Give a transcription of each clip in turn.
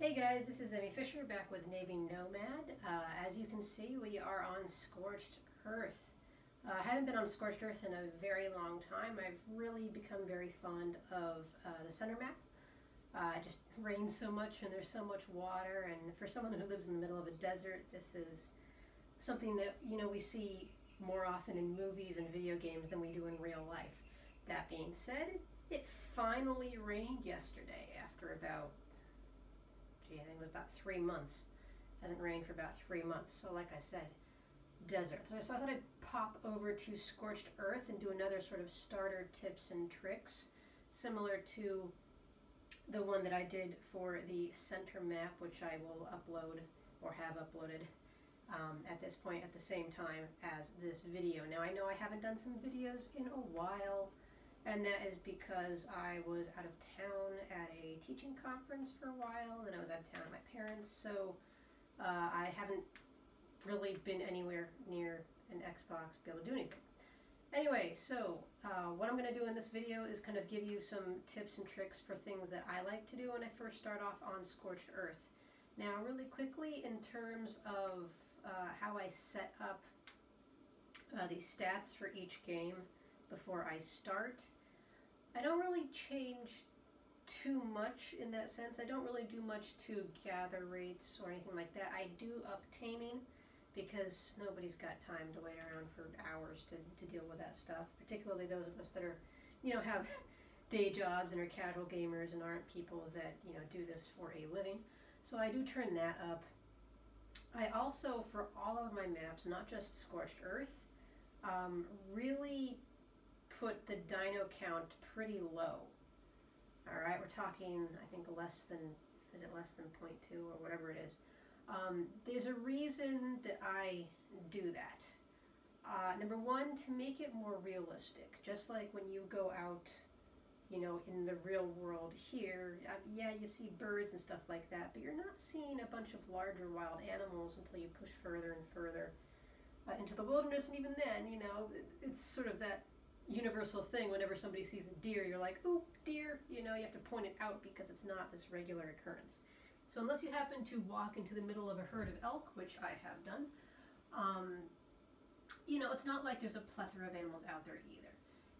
Hey guys, this is Emmy Fisher back with Navy Nomad. As you can see, we are on Scorched Earth. I haven't been on Scorched Earth in a very long time. I've really become very fond of the center map. It just rains so much and there's so much water, and for someone who lives in the middle of a desert, this is something that we see more often in movies and video games than we do in real life. That being said, it finally rained yesterday after about I think it was about 3 months. Hasn't rained for about 3 months. So like I said, desert. So I thought I'd pop over to Scorched Earth and do another sort of starter tips and tricks, similar to the one that I did for the center map, which I will upload or have uploaded at this point at the same time as this video. Now I know I haven't done some videos in a while, and that is because I was out of town at a teaching conference for a while, and I was out of town at my parents', so I haven't really been anywhere near an Xbox to be able to do anything. Anyway, so what I'm going to do in this video is kind of give you some tips and tricks for things that I like to do when I first start off on Scorched Earth. Now, really quickly, in terms of how I set up these stats for each game before I start, I don't really change too much in that sense. I don't really do much to gather rates or anything like that. I do up taming because nobody's got time to wait around for hours to deal with that stuff, particularly those of us that are, have day jobs and are casual gamers and aren't people that, do this for a living. So I do turn that up. I also, for all of my maps, not just Scorched Earth, really put the dino count pretty low. Alright, we're talking, I think, less than 0.2 or whatever it is. There's a reason that I do that. Number one, to make it more realistic. Just like when you go out, in the real world here, yeah, you see birds and stuff like that, but you're not seeing a bunch of larger wild animals until you push further and further into the wilderness, and even then, it's sort of that universal thing. Whenever somebody sees a deer, you're like, oh, deer, you have to point it out because it's not this regular occurrence. So unless you happen to walk into the middle of a herd of elk, which I have done, it's not like there's a plethora of animals out there either.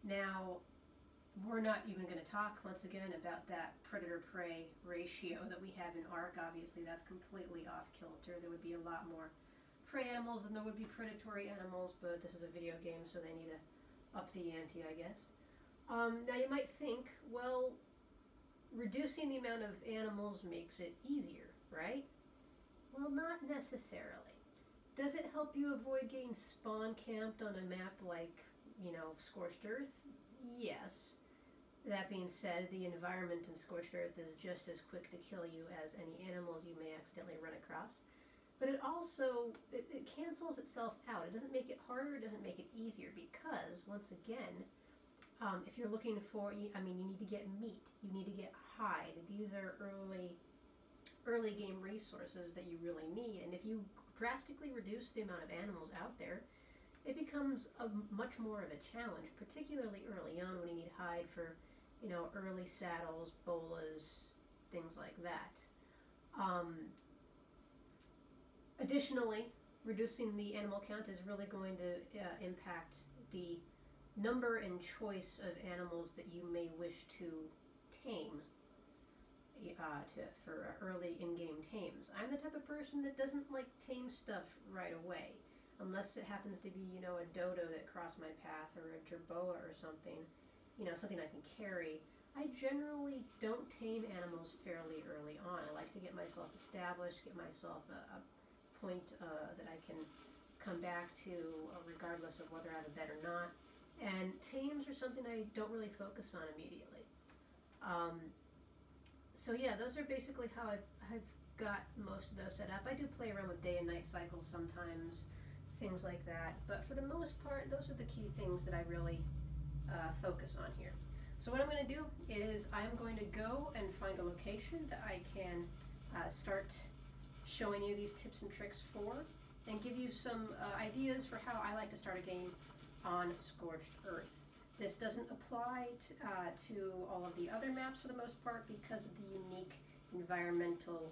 Now, we're not even going to talk, once again, about that predator-prey ratio that we have in ARK. Obviously, that's completely off-kilter. There would be a lot more prey animals than there would be predatory animals, but this is a video game, so they need to up the ante, I guess. Now you might think, well, reducing the amount of animals makes it easier, right? Well, not necessarily. Does it help you avoid getting spawn camped on a map like, Scorched Earth? Yes. That being said, the environment in Scorched Earth is just as quick to kill you as any animals you may accidentally run across. But it also, it cancels itself out. It doesn't make it harder, it doesn't make it easier, because, once again, if you're looking for, you need to get meat, you need to get hide. These are early game resources that you really need, and if you drastically reduce the amount of animals out there, it becomes much more of a challenge, particularly early on when you need hide for, early saddles, bolas, things like that. Additionally, reducing the animal count is really going to impact the number and choice of animals that you may wish to tame for early in-game tames. I'm the type of person that doesn't like tame stuff right away, unless it happens to be, a dodo that crossed my path, or a jerboa or something, something I can carry. I generally don't tame animals fairly early on. I like to get myself established, get myself a point that I can come back to regardless of whether I have a bet or not. And tames are something I don't really focus on immediately. So yeah, those are basically how I've got most of those set up. I do play around with day and night cycles sometimes, things like that. But for the most part, those are the key things that I really focus on here. So what I'm going to do is I'm going to go and find a location that I can start showing you these tips and tricks for, and give you some ideas for how I like to start a game on Scorched Earth. This doesn't apply to all of the other maps for the most part because of the unique environmental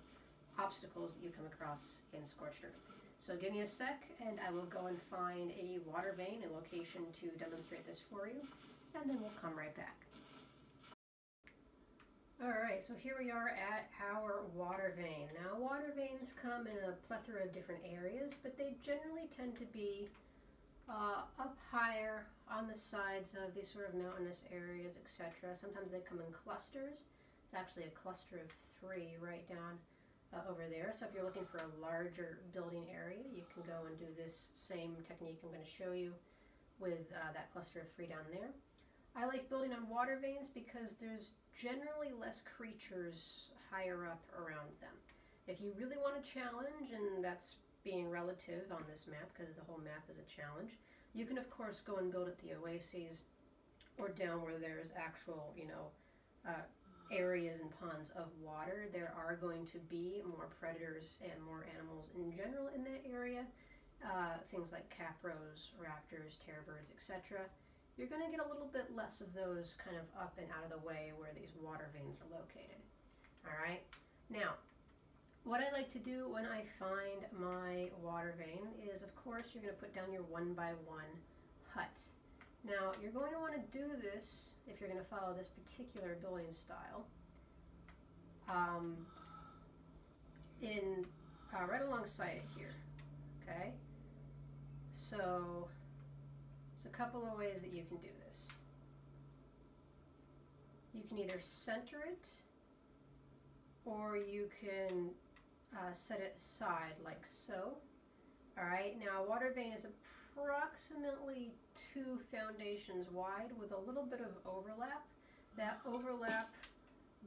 obstacles that you come across in Scorched Earth. So give me a sec and I will go and find a water vein, a location to demonstrate this for you, and then we'll come right back. Alright, so here we are at our water vein. Now water veins come in a plethora of different areas, but they generally tend to be up higher on the sides of these sort of mountainous areas, etc. Sometimes they come in clusters. It's actually a cluster of 3 right down over there. So if you're looking for a larger building area, you can go and do this same technique I'm going to show you with that cluster of 3 down there. I like building on water veins because there's generally less creatures higher up around them. If you really want a challenge, and that's being relative on this map because the whole map is a challenge, you can of course go and build at the oases or down where there's actual, areas and ponds of water. There are going to be more predators and more animals in general in that area. Things like capros, raptors, terrorbirds, etc. You're going to get a little bit less of those kind of up and out of the way where these water veins are located. Alright, now what I like to do when I find my water vein is, of course, you're going to put down your 1x1 hut. Now you're going to want to do this if you're going to follow this particular building style right alongside it here. Okay, so a couple of ways that you can do this. You can either center it, or you can set it aside like so. Alright, now a water vein is approximately 2 foundations wide with a little bit of overlap. That overlap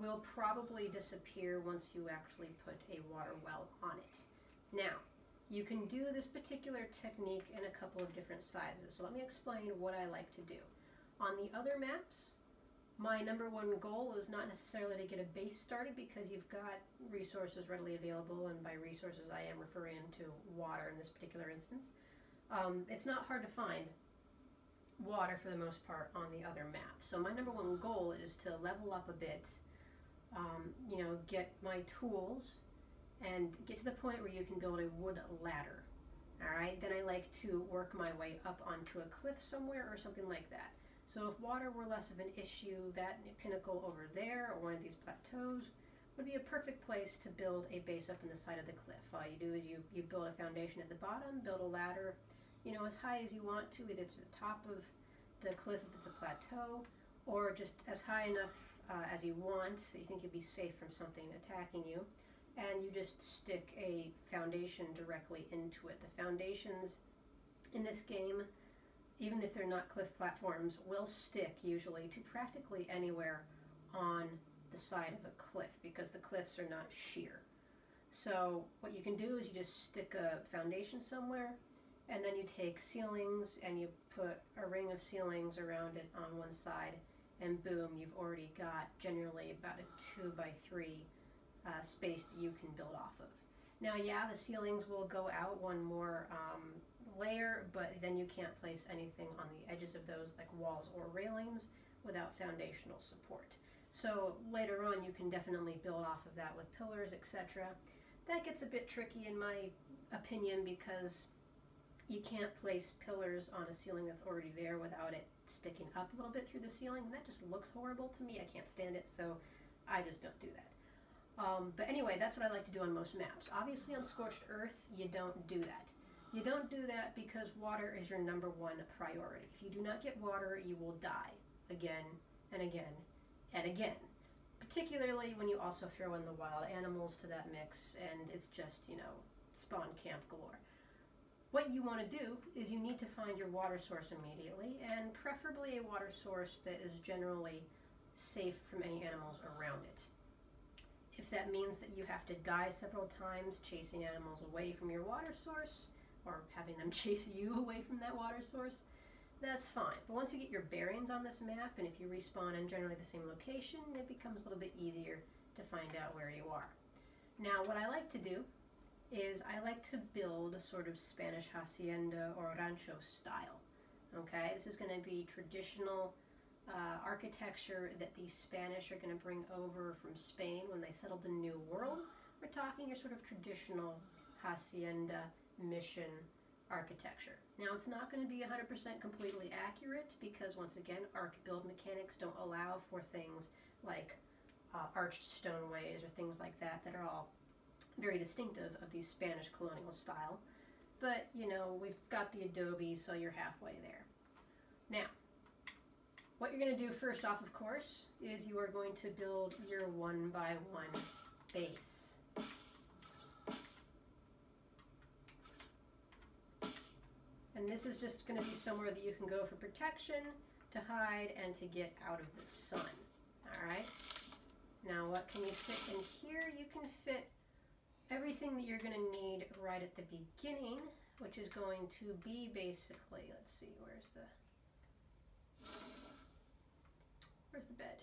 will probably disappear once you actually put a water well on it. Now, you can do this particular technique in a couple of different sizes. So let me explain what I like to do. On the other maps, my number 1 goal is not necessarily to get a base started because you've got resources readily available, and by resources I am referring to water in this particular instance. It's not hard to find water for the most part on the other maps. So my number 1 goal is to level up a bit, get my tools, and get to the point where you can build a wood ladder. Alright, then I like to work my way up onto a cliff somewhere or something like that. So if water were less of an issue, that pinnacle over there or one of these plateaus would be a perfect place to build a base up in the side of the cliff. All you do is you build a foundation at the bottom, build a ladder, as high as you want to, either to the top of the cliff if it's a plateau, or just as high enough as you want, so you think you'll be safe from something attacking you. And you just stick a foundation directly into it. The foundations in this game, even if they're not cliff platforms, will stick usually to practically anywhere on the side of a cliff because the cliffs are not sheer. So what you can do is you just stick a foundation somewhere, and then you take ceilings and you put a ring of ceilings around it on one side, and boom, you've already got generally about a 2x3 space that you can build off of. Now, yeah, the ceilings will go out one more layer, but then you can't place anything on the edges of those, like walls or railings, without foundational support. So later on, you can definitely build off of that with pillars, etc. That gets a bit tricky in my opinion because you can't place pillars on a ceiling that's already there without it sticking up a little bit through the ceiling, and that just looks horrible to me. I can't stand it, so I just don't do that. But anyway, that's what I like to do on most maps. Obviously on Scorched Earth, you don't do that. You don't do that because water is your number 1 priority. If you do not get water, you will die again and again and again. Particularly when you also throw in the wild animals to that mix, and it's just, spawn camp galore. What you want to do is you need to find your water source immediately, and preferably a water source that is generally safe from any animals around it. If that means that you have to die several times chasing animals away from your water source, or having them chase you away from that water source, that's fine. But once you get your bearings on this map, and if you respawn in generally the same location, it becomes a little bit easier to find out where you are. Now, what I like to do is I like to build a sort of Spanish hacienda or rancho style. Okay, this is going to be traditional architecture that the Spanish are going to bring over from Spain when they settled the New World. we're talking your sort of traditional hacienda mission architecture. Now, it's not going to be 100% completely accurate because, once again, arch build mechanics don't allow for things like arched stoneways or things like that that are all very distinctive of the Spanish colonial style. But, you know, we've got the adobe, so you're halfway there. Now, what you're going to do first off, of course, is you are going to build your 1x1 base. And this is just going to be somewhere that you can go for protection, to hide, and to get out of the sun. Alright? Now, what can you fit in here? You can fit everything that you're going to need right at the beginning, which is going to be basically, let's see, where's the bed?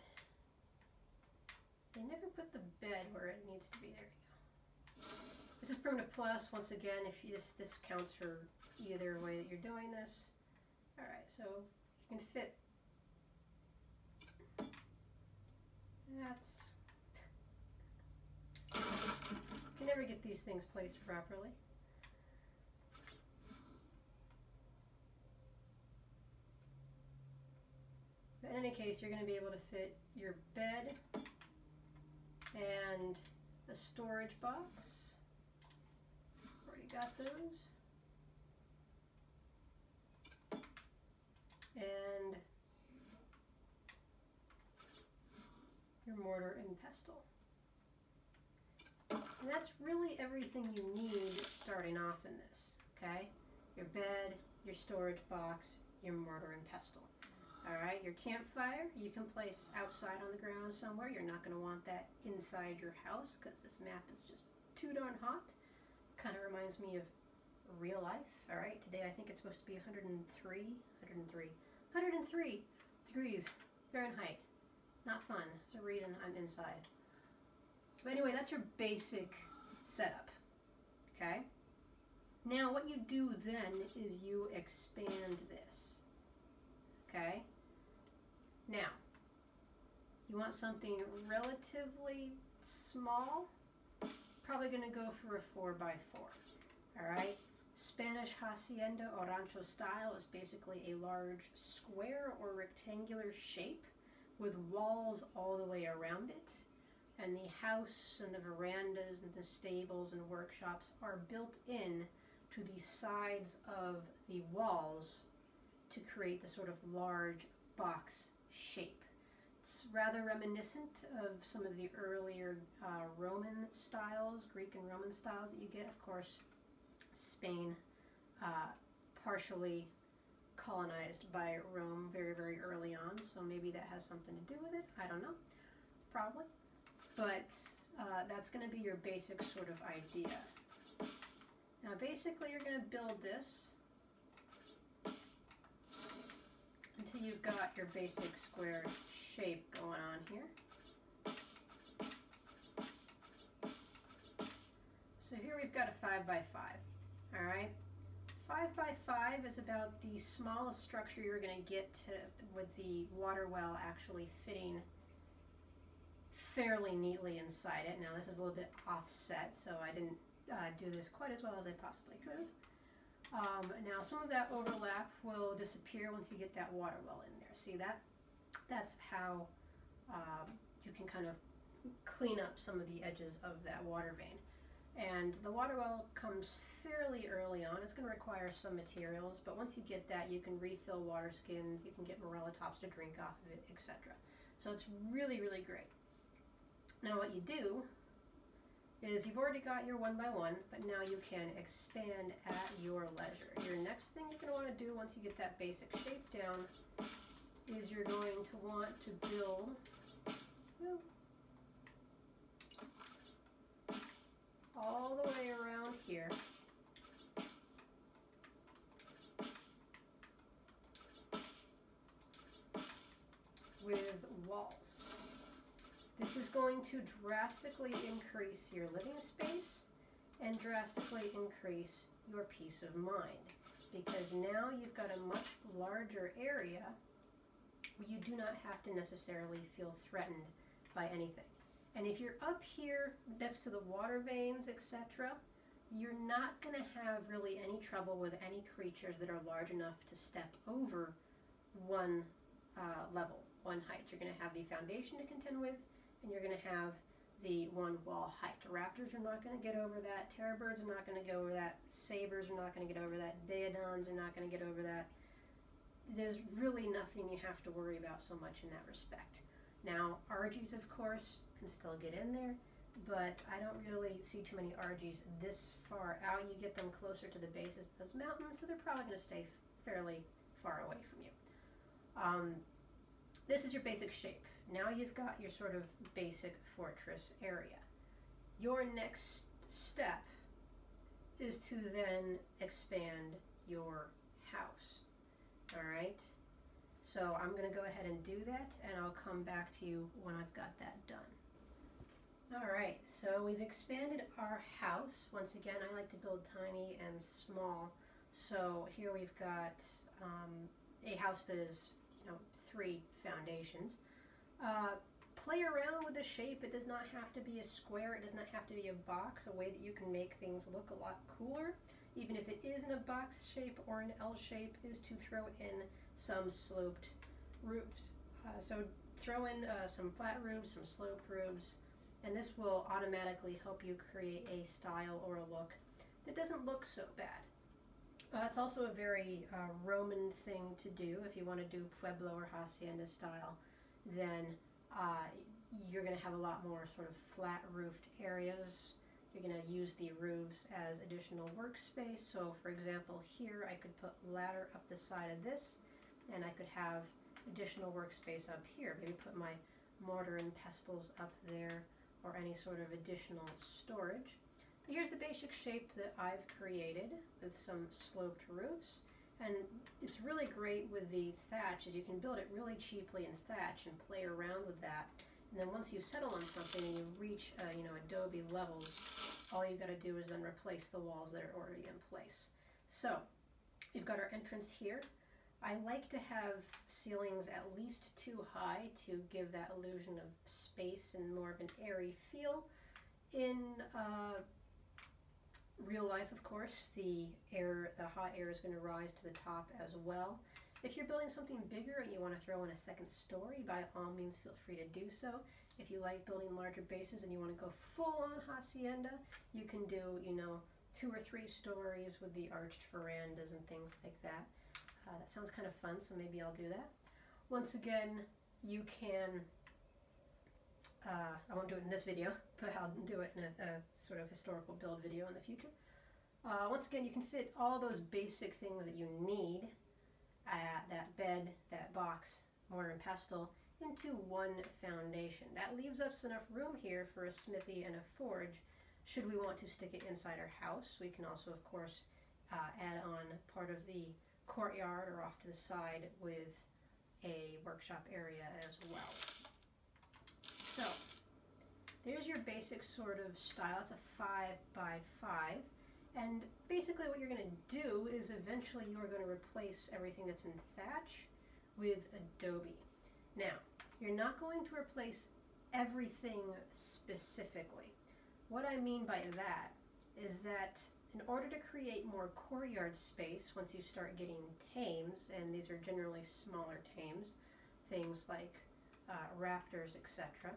They never put the bed where it needs to be. There we go. This is primitive plus. Once again, if you, this counts for either way that you're doing this. Alright, so you can fit, that's, you can never get these things placed properly. But in any case, you're going to be able to fit your bed and a storage box. Already got those. And your mortar and pestle. And that's really everything you need starting off in this, okay? Your bed, your storage box, your mortar and pestle. Alright, your campfire you can place outside on the ground somewhere. You're not going to want that inside your house because this map is just too darn hot. Kind of reminds me of real life. Alright, today I think it's supposed to be 103 degrees Fahrenheit. Not fun. There's a reason I'm inside. But anyway, that's your basic setup. Okay? Now what you do then is you expand this. Okay? Now, you want something relatively small, probably going to go for a 4x4. Alright? Spanish hacienda or rancho style is basically a large square or rectangular shape with walls all the way around it. And the house and the verandas and the stables and workshops are built in to the sides of the walls to create the sort of large box shape. It's rather reminiscent of some of the earlier Roman styles, Greek and Roman styles that you get. Of course, Spain partially colonized by Rome very, very early on, so maybe that has something to do with it. I don't know. Probably. But that's going to be your basic sort of idea. Now basically you're going to build this until you've got your basic square shape going on here. So here we've got a 5x5. Alright? 5x5 is about the smallest structure you're going to get to with the water well actually fitting fairly neatly inside it. Now this is a little bit offset, so I didn't do this quite as well as I possibly could have. Now some of that overlap will disappear once you get that water well in there. See that? That's how you can kind of clean up some of the edges of that water vein. And the water well comes fairly early on. It's going to require some materials, but once you get that, you can refill water skins, you can get morella tops to drink off of it, etc. So it's really, really great. Now what you do is you've already got your 1x1, but now you can expand at your leisure. Your next thing you're going to want to do once you get that basic shape down is you're going to want to build all the way around here with walls. This is going to drastically increase your living space and drastically increase your peace of mind, because now you've got a much larger area where you do not have to necessarily feel threatened by anything. And if you're up here next to the water veins, etc., you're not going to have really any trouble with any creatures that are large enough to step over one level, one height. You're going to have the foundation to contend with, and you're going to have the one wall height. Raptors are not going to get over that. Terror birds are not going to get over that. Sabers are not going to get over that. Daedons are not going to get over that. There's really nothing you have to worry about so much in that respect. Now, Argies, of course, can still get in there, but I don't really see too many Argies this far out. You get them closer to the bases of those mountains, so they're probably going to stay fairly far away from you. This is your basic shape. Now you've got your sort of basic fortress area. Your next step is to then expand your house. All right? So I'm going to go ahead and do that, and I'll come back to you when I've got that done. All right, so we've expanded our house. Once again, I like to build tiny and small. So here we've got a house that is, 3 foundations. Play around with the shape. It does not have to be a square. It does not have to be a box, a way that you can make things look a lot cooler, even if it isn't a box shape or an L shape, is to throw in some sloped roofs. So throw in some flat roofs, some sloped roofs, and this will automatically help you create a style or a look that doesn't look so bad. It's also a very Roman thing to do. If you want to do Pueblo or Hacienda style, then you're going to have a lot more sort of flat roofed areas. You're going to use the roofs as additional workspace. So for example, here I could put ladder up the side of this, and I could have additional workspace up here. Maybe put my mortar and pestles up there, or any sort of additional storage. But here's the basic shape that I've created with some sloped roofs. And it's really great with the thatch, is you can build it really cheaply in thatch and play around with that. And then once you settle on something and you reach adobe levels, all you got to do is then replace the walls that are already in place. So we've got our entrance here. I like to have ceilings at least 2 high to give that illusion of space and more of an airy feel. In real life, of course, the hot air is going to rise to the top as well. If you're building something bigger and you want to throw in a second story, by all means feel free to do so. If you like building larger bases and you want to go full-on hacienda, you can do, 2 or 3 stories with the arched verandas and things like that. That sounds kind of fun, so maybe I'll do that. Once again, you can, I won't do it in this video, but I'll do it in a sort of historical build video in the future. Once again, you can fit all those basic things that you need, that bed, that box, mortar and pestle, into one foundation. That leaves us enough room here for a smithy and a forge. Should we want to stick it inside our house, we can also, of course, add on part of the courtyard or off to the side with a workshop area as well. So there's your basic sort of style. It's a 5 by 5, and basically what you're going to do is eventually you're going to replace everything that's in thatch with adobe. Now, you're not going to replace everything specifically. What I mean by that is that in order to create more courtyard space, once you start getting tames, and these are generally smaller tames, things like raptors, etc.,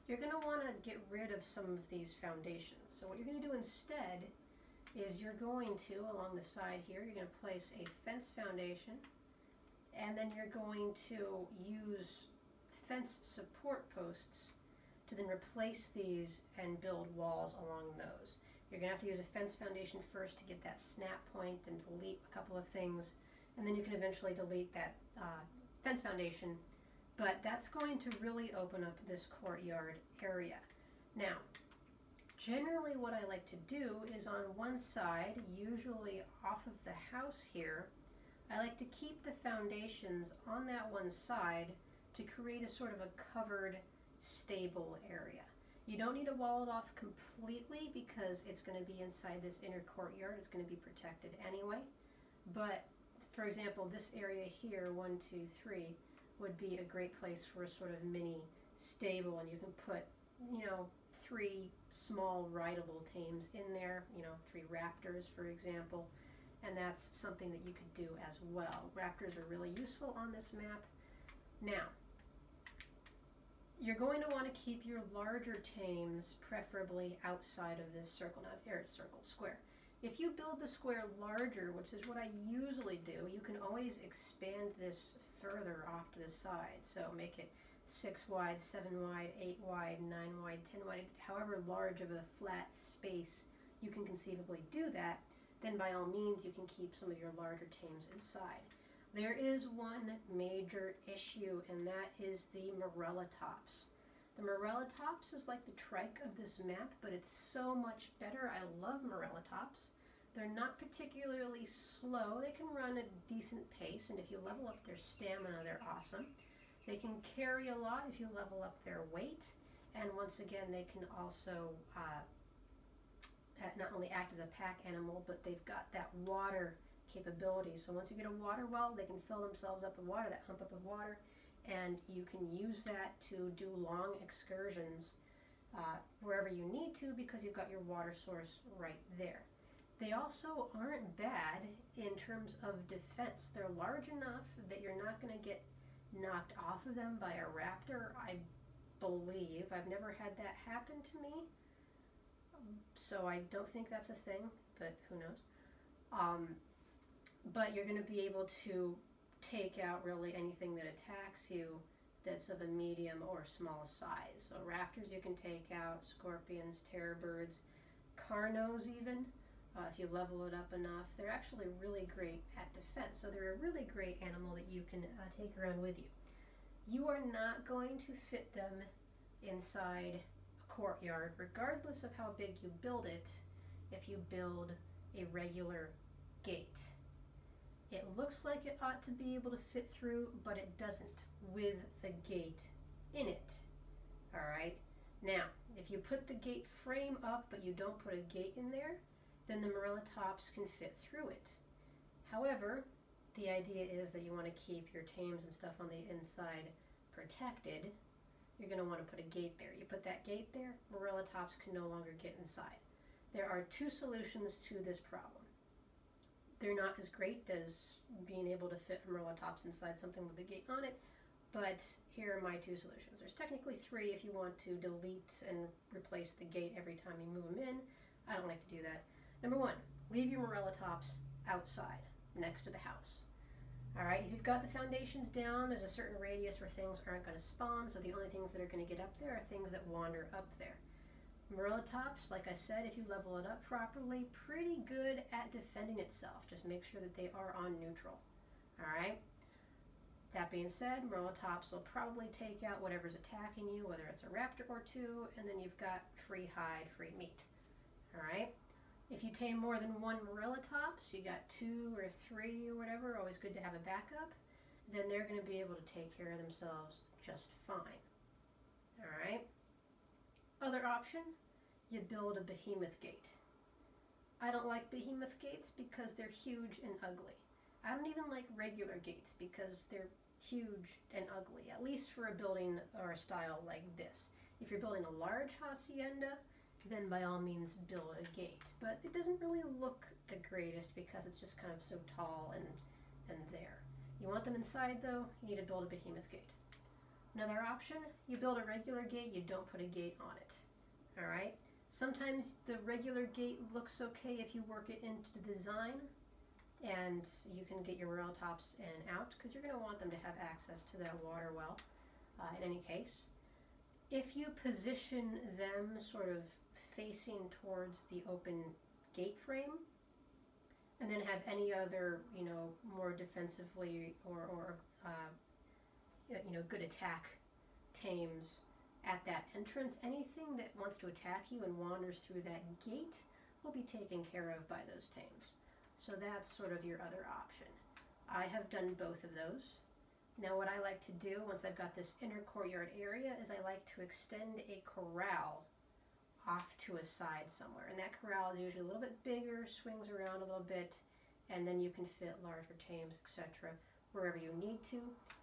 you're going to want to get rid of some of these foundations. So what you're going to do instead is you're going to, along the side here, you're going to place a fence foundation, and then you're going to use fence support posts to then replace these and build walls along those. You're going to have to use a fence foundation first to get that snap point and delete a couple of things, and then you can eventually delete that fence foundation, but that's going to really open up this courtyard area. Now, generally what I like to do is on one side, usually off of the house here, I like to keep the foundations on that one side to create a sort of a covered, stable area. You don't need to wall it off completely because it's going to be inside this inner courtyard. It's going to be protected anyway. But, for example, this area here, 1, 2, 3, would be a great place for a sort of mini stable, and you can put you know, 3 small rideable tames in there, you know, 3 raptors, for example, and that's something that you could do as well. Raptors are really useful on this map. Now, you're going to want to keep your larger tames preferably outside of this circle. Now, here it's circle, square. If you build the square larger, which is what I usually do, you can always expand this further off to the side. So make it 6 wide, 7 wide, 8 wide, 9 wide, 10 wide, however large of a flat space you can conceivably do that, then by all means you can keep some of your larger tames inside. There is one major issue, and that is the Morellatops. The Morellatops is like the trike of this map, but it's so much better. I love Morellatops. They're not particularly slow. They can run a decent pace, and if you level up their stamina, they're awesome. They can carry a lot if you level up their weight, and once again, they can also not only act as a pack animal, but they've got that water capability. So once you get a water well, they can fill themselves up with water, that hump up of water, and you can use that to do long excursions wherever you need to, because you've got your water source right there. They also aren't bad in terms of defense. They're large enough that you're not going to get knocked off of them by a raptor, I believe. I've never had that happen to me, so I don't think that's a thing, but who knows. But you're going to be able to take out really anything that attacks you that's of a medium or small size. So raptors you can take out, scorpions, terror birds, carnos even, if you level it up enough. They're actually really great at defense, so they're a really great animal that you can take around with you. You are not going to fit them inside a courtyard, regardless of how big you build it, if you build a regular gate. It looks like it ought to be able to fit through, but it doesn't with the gate in it. Alright? Now, if you put the gate frame up, but you don't put a gate in there, then the Morellatops can fit through it. However, the idea is that you want to keep your tames and stuff on the inside protected. You're going to want to put a gate there. You put that gate there, Morellatops can no longer get inside. There are 2 solutions to this problem. They're not as great as being able to fit a Morellatops inside something with a gate on it, but here are my 2 solutions. There's technically 3 if you want to delete and replace the gate every time you move them in. I don't like to do that. Number 1, leave your Morellatops outside, next to the house. Alright, if you've got the foundations down, there's a certain radius where things aren't going to spawn, so the only things that are going to get up there are things that wander up there. Morellatops, like I said, if you level it up properly, pretty good at defending itself. Just make sure that they are on neutral. Alright? That being said, Morellatops will probably take out whatever's attacking you, whether it's a raptor or 2, and then you've got free hide, free meat. Alright? If you tame more than 1 Morellatops, you got 2 or 3 or whatever, always good to have a backup, then they're going to be able to take care of themselves just fine. Alright? Other option, you build a behemoth gate. I don't like behemoth gates because they're huge and ugly. I don't even like regular gates because they're huge and ugly, at least for a building or a style like this. If you're building a large hacienda, then by all means build a gate. But it doesn't really look the greatest because it's just kind of so tall and there. You want them inside though, you need to build a behemoth gate. Another option, you build a regular gate, you don't put a gate on it. Alright? Sometimes the regular gate looks okay if you work it into the design, and you can get your Morellatops in and out, because you're going to want them to have access to that water well in any case. If you position them sort of facing towards the open gate frame, and then have any other, you know, more defensively or you know, good attack tames at that entrance, anything that wants to attack you and wanders through that gate will be taken care of by those tames. So that's sort of your other option. I have done both of those. Now what I like to do once I've got this inner courtyard area is I like to extend a corral off to a side somewhere. And that corral is usually a little bit bigger, swings around a little bit, and then you can fit larger tames, etc. wherever you need to.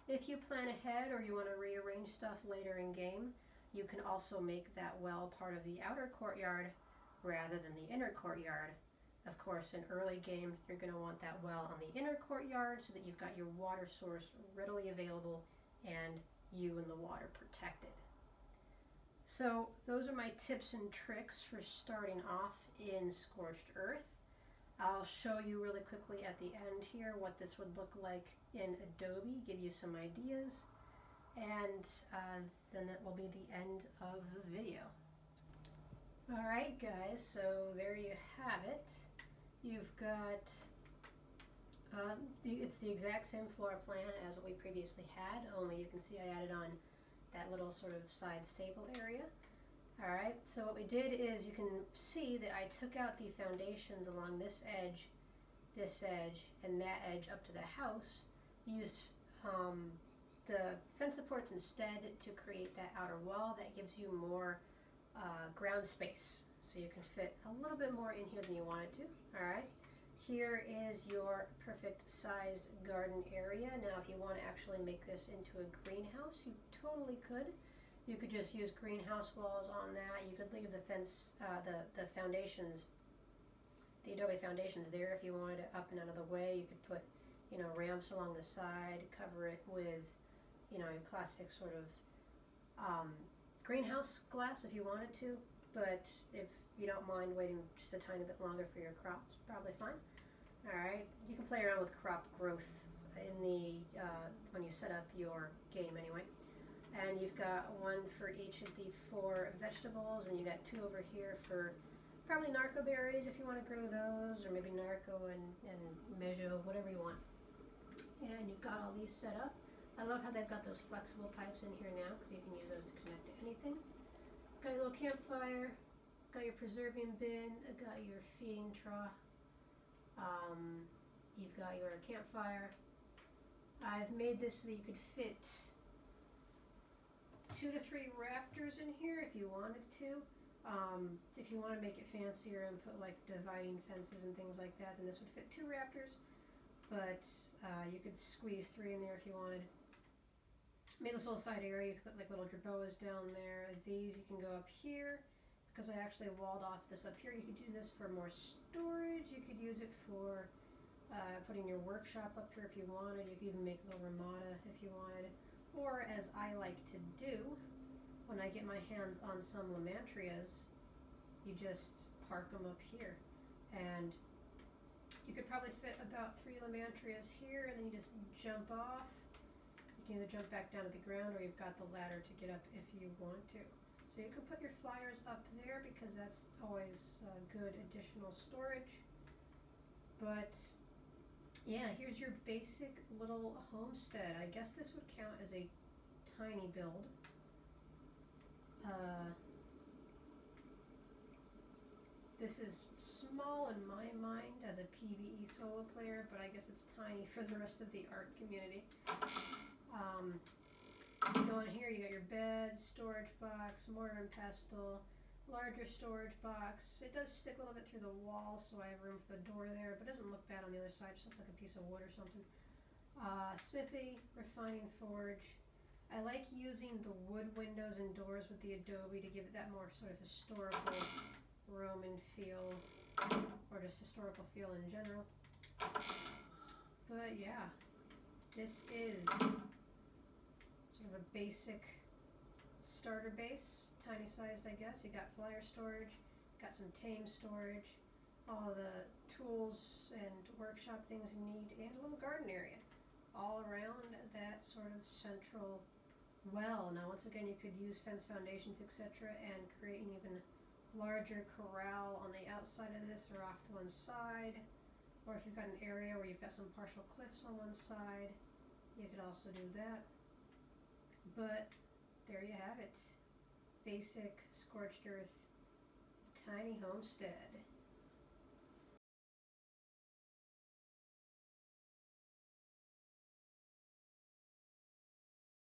If you plan ahead or you want to rearrange stuff later in game, you can also make that well part of the outer courtyard rather than the inner courtyard. Of course, in early game, you're going to want that well on the inner courtyard so that you've got your water source readily available and you and the water protected. So those are my tips and tricks for starting off in Scorched Earth. I'll show you really quickly at the end here what this would look like in Adobe, give you some ideas, and then that will be the end of the video. Alright guys, so there you have it. You've got, it's the exact same floor plan as what we previously had, only you can see I added on that little sort of side stable area. Alright, so what we did is you can see that I took out the foundations along this edge, and that edge up to the house, used the fence supports instead to create that outer wall that gives you more ground space. So you can fit a little bit more in here than you wanted to. Alright, here is your perfect sized garden area. Now if you want to actually make this into a greenhouse, you totally could. You could just use greenhouse walls on that. You could leave the fence, the foundations, the adobe foundations there if you wanted it up and out of the way. You could put, you know, ramps along the side, cover it with, you know, a classic sort of greenhouse glass if you wanted to. But if you don't mind waiting just a tiny bit longer for your crops, probably fine. Alright, you can play around with crop growth in the when you set up your game anyway. And you've got one for each of the 4 vegetables, and you got 2 over here for probably narco berries if you want to grow those, or maybe narco and mejo, whatever you want. And you've got all these set up. I love how they've got those flexible pipes in here now, because you can use those to connect to anything. Got your little campfire, got your preserving bin, got your feeding trough. You've got your campfire. I've made this so that you could fit 2 to 3 raptors in here if you wanted to. If you want to make it fancier and put like dividing fences and things like that, then this would fit 2 raptors. But you could squeeze 3 in there if you wanted. Made this little side area, you could put like little jerboas down there. These you can go up here. Because I actually walled off this up here, you could use this for more storage. You could use it for putting your workshop up here if you wanted. You could even make a little ramada if you wanted. Or, as I like to do, when I get my hands on some lamantrias, you just park them up here. And you could probably fit about 3 lamantrias here, and then you just jump off. You can either jump back down to the ground, or you've got the ladder to get up if you want to. So you can put your flyers up there because that's always good additional storage. But yeah, here's your basic little homestead. I guess this would count as a tiny build. This is small in my mind as a PvE solo player, but I guess it's tiny for the rest of the art community. Go in here, you got your bed, storage box, mortar and pestle, larger storage box. It does stick a little bit through the wall, so I have room for the door there, but it doesn't look bad on the other side. It just looks like a piece of wood or something. Smithy, refining forge. I like using the wood windows and doors with the adobe to give it that more sort of historical Roman feel, or just historical feel in general. But yeah, this is sort of a basic starter base, tiny sized I guess. You got flyer storage, got some tame storage, all the tools and workshop things you need, and a little garden area all around that sort of central well. Now once again, you could use fence foundations, etc., and create an even larger corral on the outside of this or off to one side, or if you've got an area where you've got some partial cliffs on one side, you could also do that. But there you have it. Basic Scorched Earth tiny homestead.